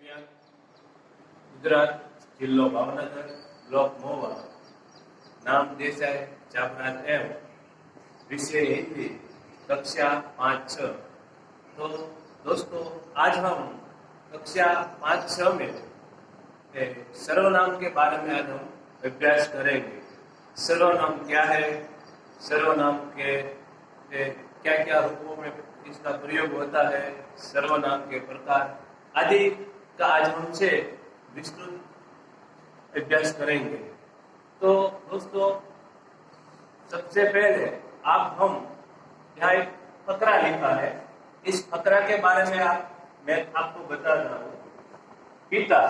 દરમિયાન ગુજરાત જિલ્લો ભાવનગર બ્લોક મોવા नाम देसाई चापराज एम विषय हिंदी कक्षा 5-6। तो दोस्तों आज हम कक्षा 5-6 में सर्वनाम के बारे में आज हम अभ्यास करेंगे। सर्वनाम क्या है, सर्वनाम के क्या क्या रूपों में इसका प्रयोग होता है, सर्वनाम के प्रकार आदि का आज हमसे विस्तृत अभ्यास करेंगे। तो दोस्तों सबसे पहले हम यहाँ एक फकरा लिखा है, इस फकरा के बारे में मैं आपको बता रहा हूँ। पिता,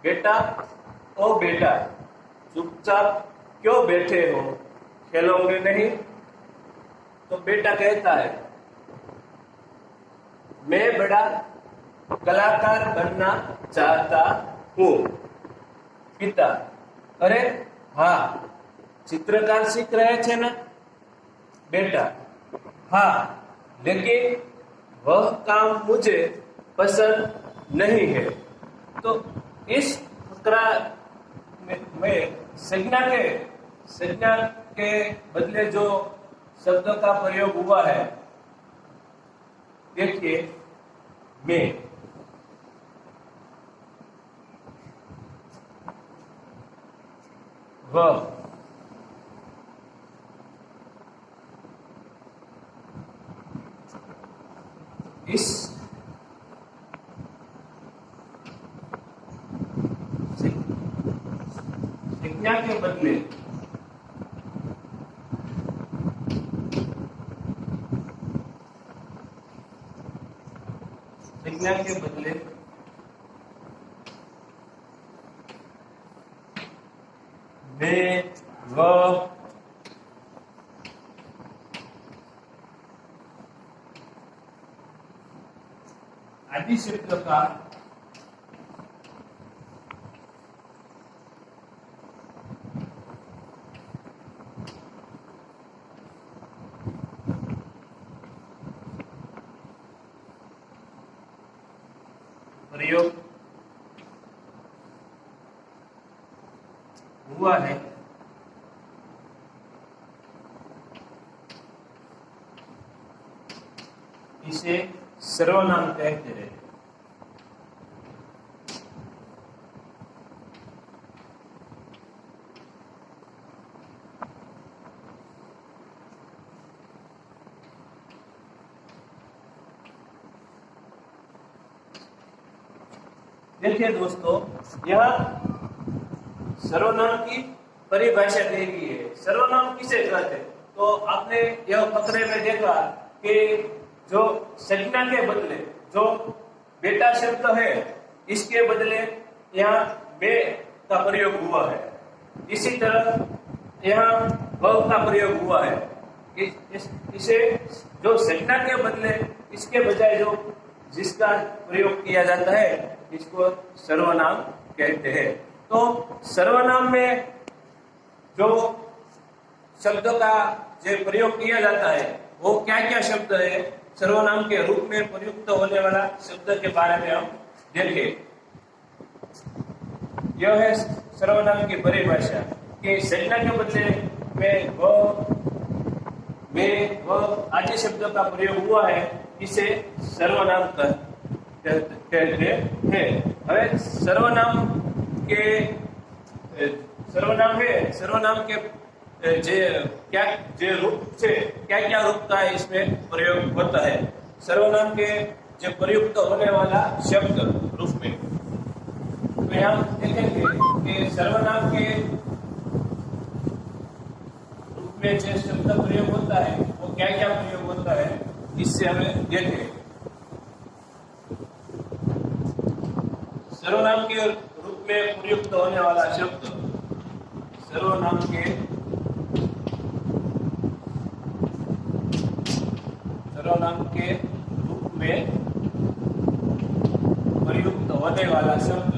बेटा ओ बेटा चुपचाप क्यों बैठे हो, खेलोगे नहीं? तो बेटा कहता है मैं बड़ा कलाकार बनना चाहता हूँ। पिता, अरे हाँ, चित्रकार सीख रहे थे ना? बेटा, हाँ, लेकिन वह काम मुझे पसंद नहीं है। तो इस फकरा में संज्ञा के बदले जो शब्द का प्रयोग हुआ है, देखिए, मैं, वह, इस संज्ञा के बदले मैं, वह, आदि शब्द का प्रयोग हुआ है। इसे सर्वनाम कहते हैं। देखिए दोस्तों, यह सर्वनाम की परिभाषा दी गई है। सर्वनाम किसे कहते हैं? तो आपने यह फकरे में देखा कि जो संज्ञा के बदले जो बेटा शब्द है, इसके बदले यहाँ मैं का प्रयोग हुआ है। इसी तरह यहाँ वह का प्रयोग हुआ है। इसे जो संज्ञा के बदले इसके बजाय जो जिसका प्रयोग किया जाता है, इसको सर्वनाम कहते हैं। तो सर्वनाम में जो शब्द का जो प्रयोग किया जाता है, वो क्या क्या शब्द है, सर्वनाम के रूप में प्रयुक्त होने वाला शब्द के बारे में हम देखें। यह है सर्वनाम की परिभाषा कि संज्ञा के बदले में वह आदि शब्द का प्रयोग हुआ है, इसे सर्वनाम कहते हैं। હવે सर्वनाम के जे रूप से क्या रूप का इसमें प्रयोग होता है। सर्वनाम के जो प्रयुक्त होने वाला शब्द रूप में, तो यहाँ देखेंगे कि सर्वनाम के रूप में जो शब्द प्रयोग होता है, वो क्या क्या प्रयोग होता है, इससे हमें देखें। सर्वनाम के रूप में प्रयुक्त होने वाला शब्द, सर्वनाम के रूप में प्रयुक्त होने वाला शब्द,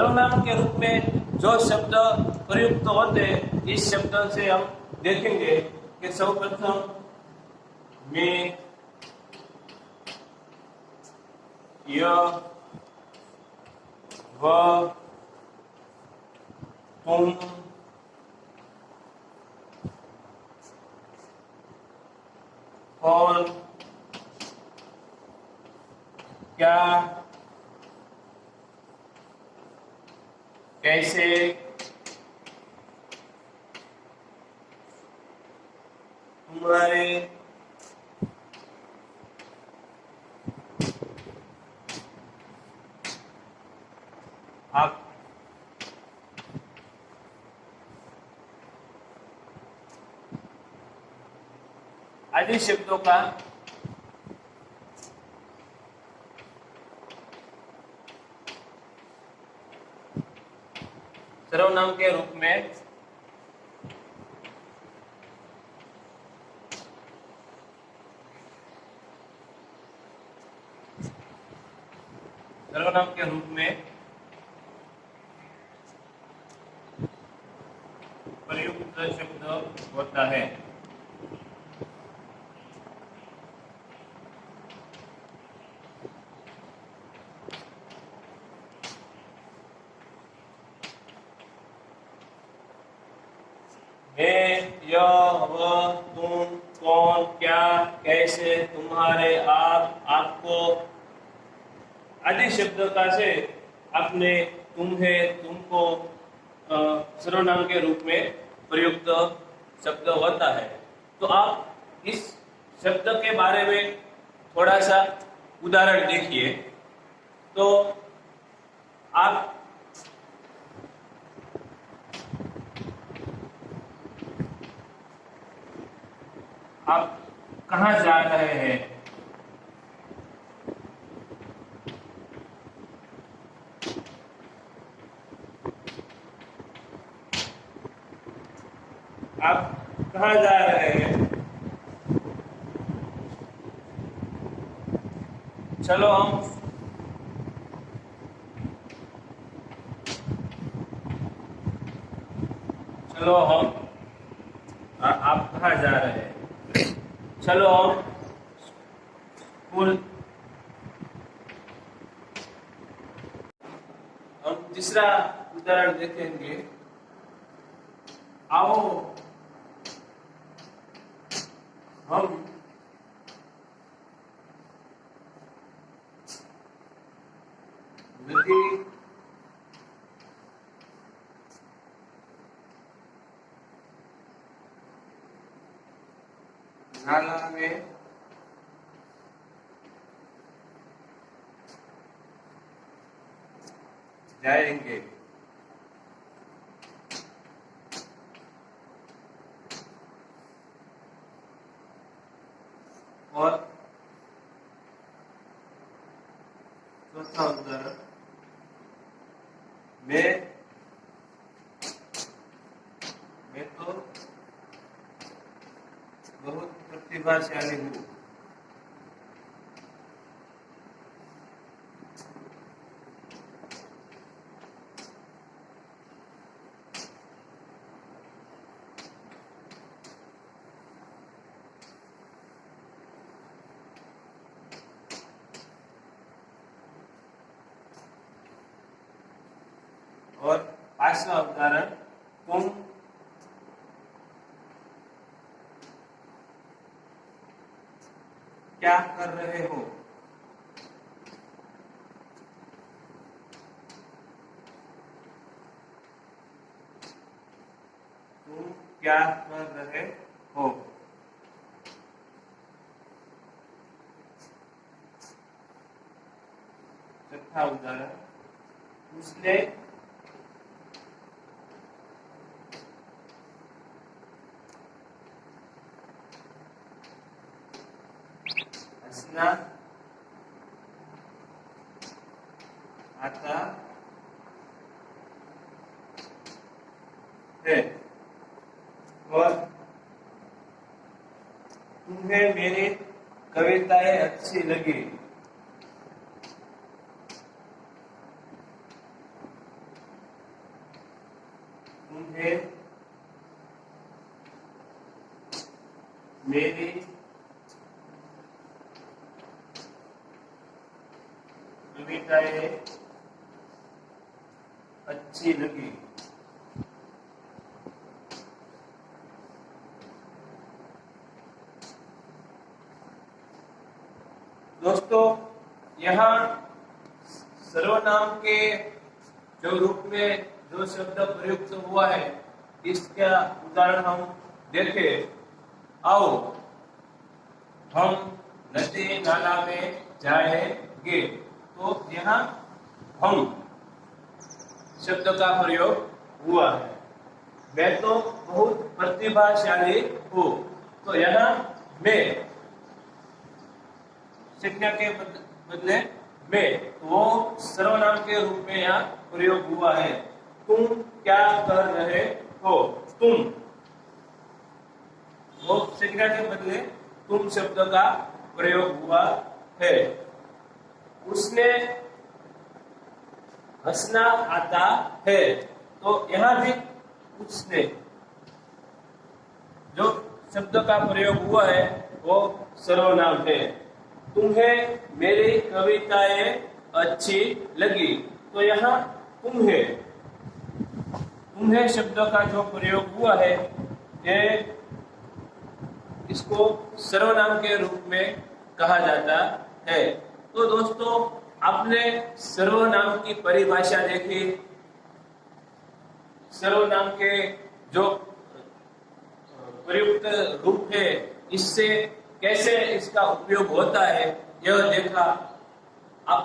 सर्वनाम के रूप में जो शब्द प्रयुक्त होते हैं, इस शब्द से हम देखेंगे कि सर्वप्रथम मैं, यह, वह, तुम, कौन, क्या, कैसे, तुम्हारे, आप, आदि शब्दों का सर्वनाम के रूप में प्रयुक्त शब्द होता है। मैं, यह, वह, तुम, कौन, क्या, कैसे, तुम्हारे, आप, आपको आदि शब्द का से आपने, तुम्हें, तुमको सर्वनाम के रूप में प्रयुक्त शब्द होता है। तो आप इस शब्द के बारे में थोड़ा सा उदाहरण देखिए। तो आप कहाँ जा रहे हैं? आप कहाँ जा रहे हैं? चलो हम आप कहाँ जा रहे हैं? चलो हम स्कूल। हम तीसरा उदाहरण देखेंगे। आओ हम नदी नाला में जाएंगे। और चौथा उदाहरण, मैं तो बहुत प्रतिभाशाली हूँ। और पांचवा उदाहरण, तुम क्या कर रहे हो? तुम क्या कर रहे हो? चौथा उदाहरण, उसने हंसना आता है। और तुम्हें मेरी कविताएं अच्छी लगी। तुम्हें मेरी कविताएं अच्छी लगी। दोस्तों, यहाँ सर्वनाम के जो रूप में जो शब्द प्रयुक्त हुआ है, इसका उदाहरण हम देखें। आओ हम नदी नाला में जाएंगे। तो यहाँ हम शब्द का प्रयोग हुआ है। मैं तो बहुत प्रतिभाशाली हूँ। तो यहाँ मैं सीखने के बदले मैं, वो सर्वनाम के रूप में यहाँ प्रयोग हुआ है। तुम क्या कर रहे हो? तुम, वो सीखने के बदले तुम शब्द का प्रयोग हुआ है। उसने हंसना आता है। तो यहाँ भी उसने जो शब्द का प्रयोग हुआ है वो सर्वनाम है। तुम्हें मेरी कविताएं अच्छी लगी। तो यहाँ तुम्हें शब्द का जो प्रयोग हुआ है, ये इसको सर्वनाम के रूप में कहा जाता है। तो दोस्तों, आपने सर्वनाम की परिभाषा देखी, सर्वनाम के जो प्रयुक्त रूप है, इससे कैसे इसका उपयोग होता है, यह देखा। अब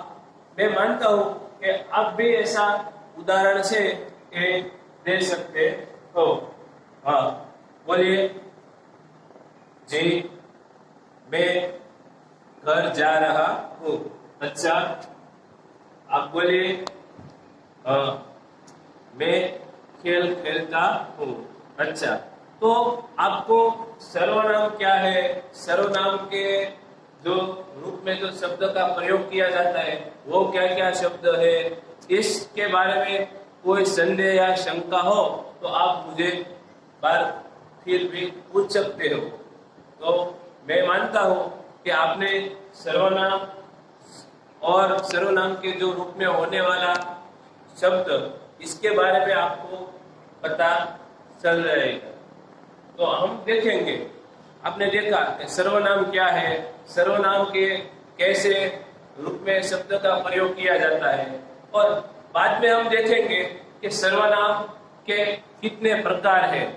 मैं मानता हूं कि आप भी ऐसा उदाहरण से दे सकते हो। हाँ, बोलिए। जी, मैं घर जा रहा हूँ। अच्छा, आप बोलिए। मैं खेल खेलता हूँ। अच्छा, तो आपको सर्वनाम क्या है, सर्वनाम के जो रूप में जो शब्द का प्रयोग किया जाता है वो क्या क्या शब्द है, इसके बारे में कोई संदेह या शंका हो तो आप मुझे बार फिर भी पूछ सकते हो। तो मैं मानता हूँ कि आपने सर्वनाम और सर्वनाम के जो रूप में होने वाला शब्द, इसके बारे में आपको पता चल रहेगा। तो हम देखेंगे, आपने देखा कि सर्वनाम क्या है, सर्वनाम के कैसे रूप में शब्द का प्रयोग किया जाता है, और बाद में हम देखेंगे कि सर्वनाम के कितने प्रकार हैं।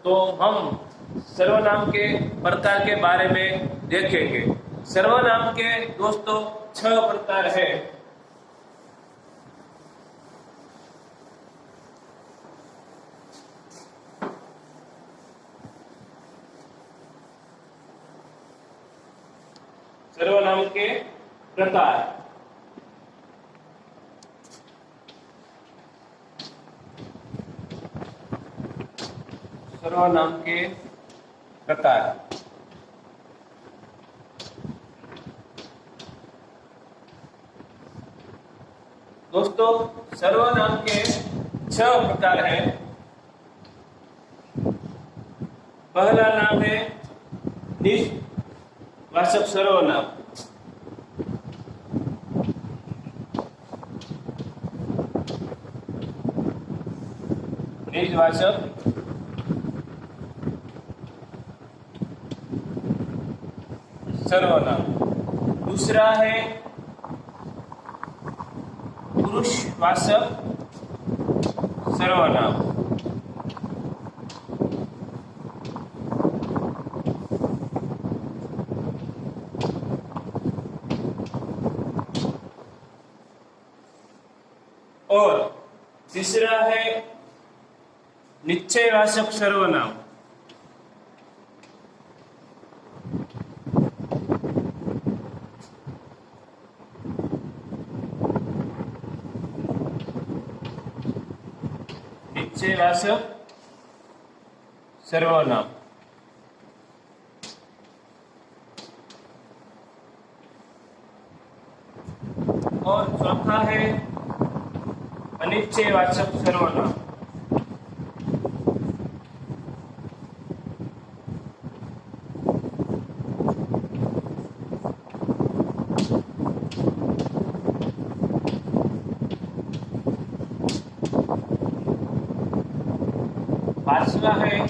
तो हम सर्वनाम के प्रकार के बारे में देखेंगे। सर्वनाम के दोस्तों 6 प्रकार हैं। सर्वनाम के प्रकार। सर्वनाम के प्रकार। दोस्तों, सर्वनाम के 6 प्रकार हैं। पहला नाम है निजवाचक सर्वनाम। निजवाचक सर्वनाम। दूसरा है पुरुषवाचक सर्वनाम। और तीसरा है निश्चयवाचक सर्वनाम। निश्चयवाचक सर्वनाम। और चौथा है अनिश्चयवाचक सर्वनाम। पांचवा है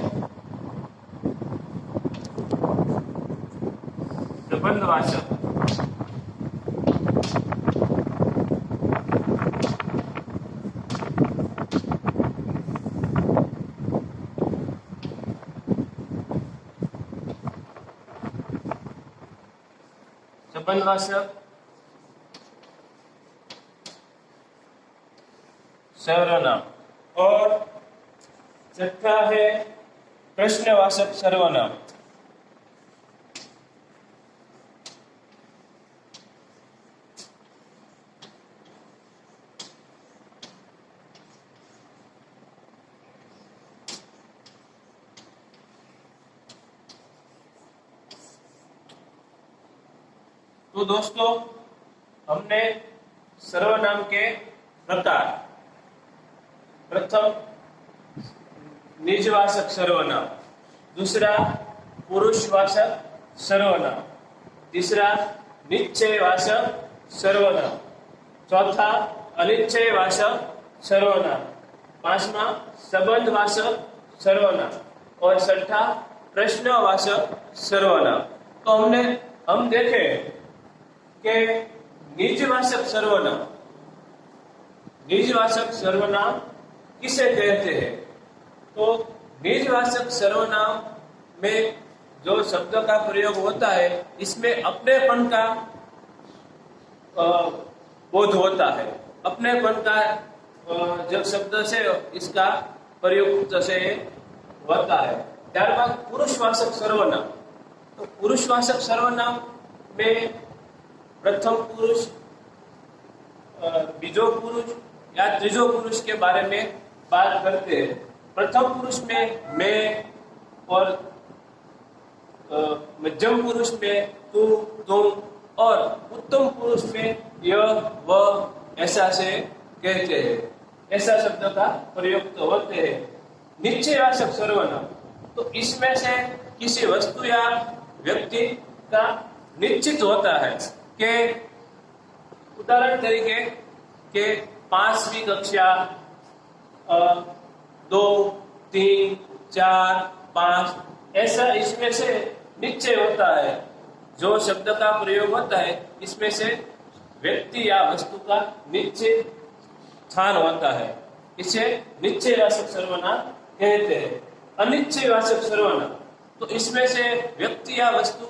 संबंधवाचक। संबंधवाचक सर्वनाम। और छठा है प्रश्नवाचक सर्वनाम। तो दोस्तों, हमने सर्वनाम के प्रकार, प्रथम निजवाचक सर्वनाम, दूसरा पुरुषवाचक सर्वनाम, तीसरा निश्चयवाचक सर्वनाम, चौथा अनिश्चयवाचक सर्वनाम, पांचवा संबंधवाचक सर्वनाम और छठा प्रश्नवाचक सर्वनाम। तो हम देखें कि निजवाचक सर्वनाम किसे कहते हैं। तो निजवाचक सर्वनाम में जो शब्द का प्रयोग होता है, इसमें अपनेपन का बोध होता है। अपनेपन का जब शब्द से इसका प्रयोग से होता है। त्यारबाद पुरुषवाचक सर्वनाम। तो पुरुषवाचक सर्वनाम में प्रथम पुरुष, बीजो पुरुष या त्रिजो पुरुष के बारे में बात करते हैं। प्रथम पुरुष में मैं और मध्यम पुरुष में तू, तुम और उत्तम पुरुष में यह, वह, ऐसा से कहते हैं। ऐसा शब्द का प्रयोग तो होते हैं। निश्चयवाचक सर्वनाम, तो इसमें से किसी वस्तु या व्यक्ति का निश्चित होता है कि उदाहरण तरीके के 5वीं कक्षा 2, 3, 4, 5 ऐसा इसमें से निश्चय होता है। जो शब्द का प्रयोग होता है, इसमें से व्यक्ति या वस्तु का निश्चित स्थान होता है। इसे निश्चयवाचक सर्वनाम कहते हैं। अनिश्चयवाचक सर्वनाम, तो इसमें से व्यक्ति या वस्तु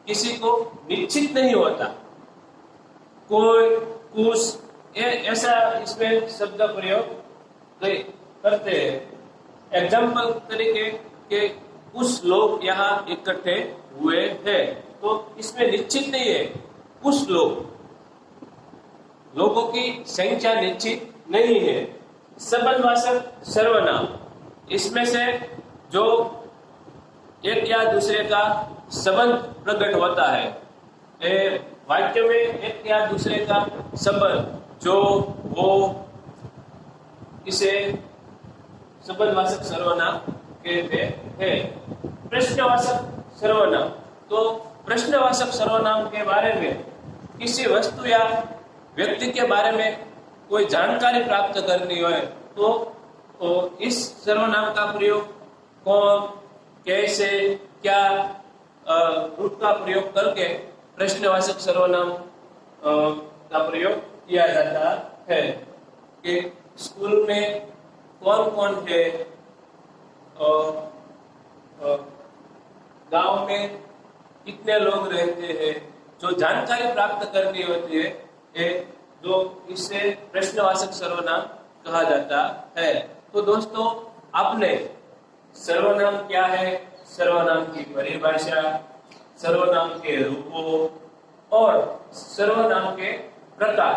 किसी को निश्चित नहीं होता। कोई, कुछ ऐसा इसमें शब्द प्रयोग करते हैं। एग्जाम्पल तरीके के कुछ लोग यहाँ इकट्ठे हुए हैं, तो इसमें निश्चित नहीं है। कुछ लोगों की संख्या निश्चित नहीं है। संबंधवाचक सर्वनाम, इसमें से जो एक या दूसरे का संबंध प्रकट होता है। वाक्य में एक या दूसरे का संबंध, जो, वो, इसे संबंधवाचक सर्वनाम कहते हैं। प्रश्नवाचक सर्वनाम, तो प्रश्नवाचक सर्वनाम के बारे में किसी वस्तु या व्यक्ति के बारे में कोई जानकारी प्राप्त करनी हो तो इस सर्वनाम का प्रयोग कौन, कैसे, क्या रूप का प्रयोग करके प्रश्नवाचक सर्वनाम का प्रयोग किया जाता है। कि स्कूल में कौन कौन है, गांव में कितने लोग रहते हैं, जो जानकारी प्राप्त करनी होती है, जो इससे प्रश्नवाचक सर्वनाम कहा जाता है। तो दोस्तों, आपने सर्वनाम क्या है, सर्वनाम की परिभाषा, सर्वनाम के रूपों और सर्वनाम के प्रकार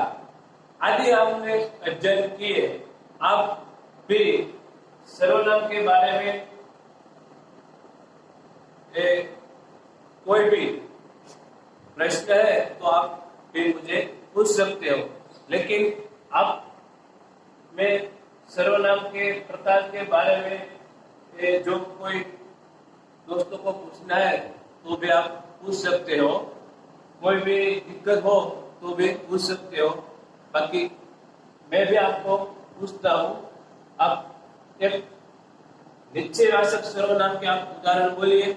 आदि आपने अध्ययन किए। आप भी सर्वनाम के बारे में कोई भी प्रश्न है तो आप भी मुझे पूछ सकते हो। लेकिन आप मैं सर्वनाम के प्रकार के बारे में जो कोई दोस्तों को पूछना है तो भी आप पूछ सकते हो। कोई भी दिक्कत हो तो भी पूछ सकते हो। बाकी मैं भी आपको पूछता हूँ, आप एक निश्चयवाचक सर्वनाम के आप उदाहरण बोलिए।